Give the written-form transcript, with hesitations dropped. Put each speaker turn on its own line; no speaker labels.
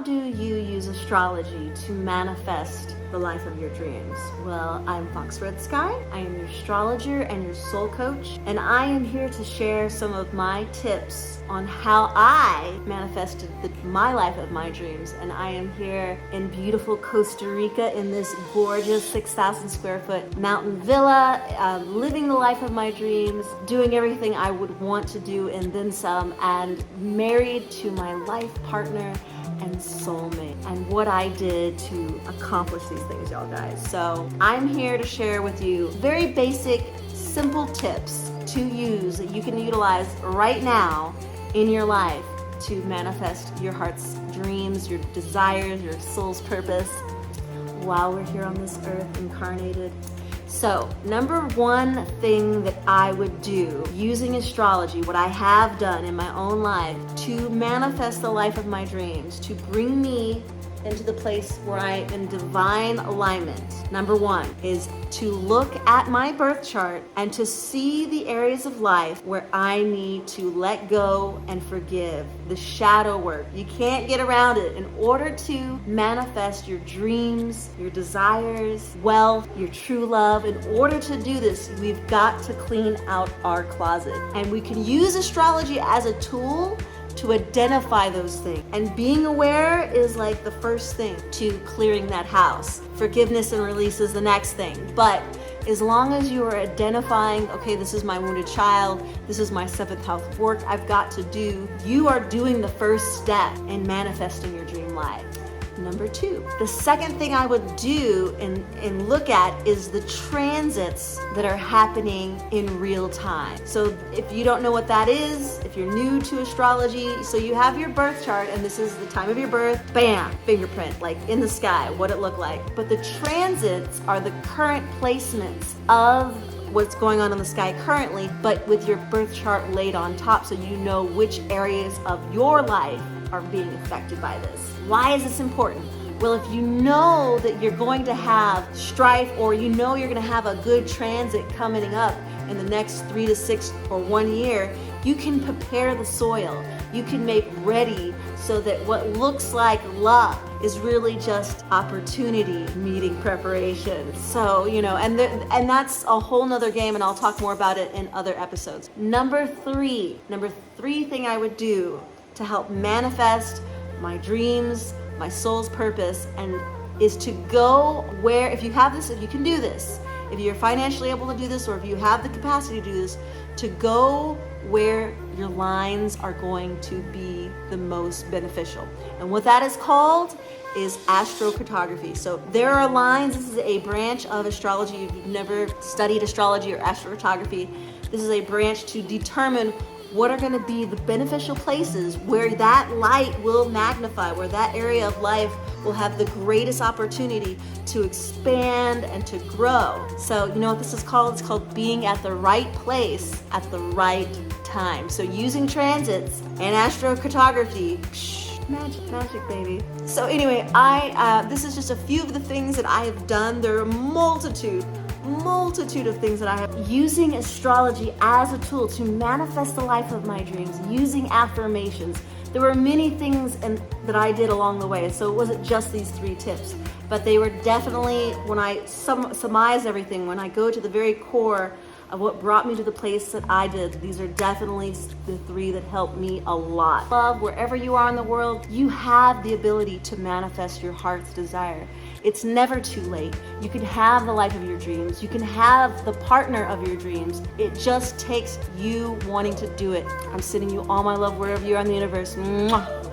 do you use astrology to manifest the life of your dreams? Well, I'm Fox Redsky. I am your astrologer and your soul coach, and I am here to share some of my tips on how I manifested my life of my dreams. And I am here in beautiful Costa Rica in this gorgeous 6,000 square foot mountain villa, living the life of my dreams, doing everything I would want to do and then some, and married to my life partner and soulmate, and what I did to accomplish these things, y'all guys. So I'm here to share with you very basic, simple tips to use that you can utilize right now in your life to manifest your heart's dreams, your desires, your soul's purpose while we're here on this earth incarnated. So, number one thing that I would do using astrology, what I have done in my own life to manifest the life of my dreams, to bring me into the place where I am in divine alignment. Number one is to look at my birth chart and to see the areas of life where I need to let go and forgive. The shadow work. You can't get around it. In order to manifest your dreams, your desires, wealth, your true love, in order to do this, we've got to clean out our closet. And we can use astrology as a tool to identify those things. And being aware is like the first thing to clearing that house. Forgiveness and release is the next thing. But as long as you are identifying, okay, this is my wounded child, this is my seventh house work I've got to do, you are doing the first step in manifesting your dream life. Number two, the second thing I would do and look at is the transits that are happening in real time. So if you don't know what that is, if you're new to astrology, so you have your birth chart and this is the time of your birth, bam, fingerprint, like in the sky, what it looked like. But the transits are the current placements of what's going on in the sky currently, but with your birth chart laid on top so you know which areas of your life are being affected by this. Why is this important? Well, if you know that you're going to have strife, or you know you're going to have a good transit coming up in the next 3 to 6 or 1 year, you can prepare the soil. You can make ready so that what looks like luck is really just opportunity meeting preparation. So, and that's a whole nother game, and I'll talk more about it in other episodes. Number three thing I would do to help manifest my dreams, my soul's purpose, and is to go where, if you have this, if you can do this, if you're financially able to do this, or if you have the capacity to do this, to go where your lines are going to be the most beneficial. And what that is called is astrocartography. So there are lines. This is a branch of astrology. If you've never studied astrology or astrocartography, this is a branch to determine what are going to be the beneficial places where that light will magnify, where that area of life will have the greatest opportunity to expand and to grow. So you know what this is called? It's called being at the right place at the right time. So using transits and astrocartography, magic, baby. So anyway, this is just a few of the things that I have done. There are a multitude of things that I have using astrology as a tool to manifest the life of my dreams, using affirmations. There were many things that I did along the way, so it wasn't just these 3 tips, but they were definitely, when I surmise everything, when I go to the very core of what brought me to the place that I did, these are definitely the 3 that helped me a lot. Love, wherever you are in the world, you have the ability to manifest your heart's desire. It's never too late. You can have the life of your dreams. You can have the partner of your dreams. It just takes you wanting to do it. I'm sending you all my love wherever you are in the universe. Mwah.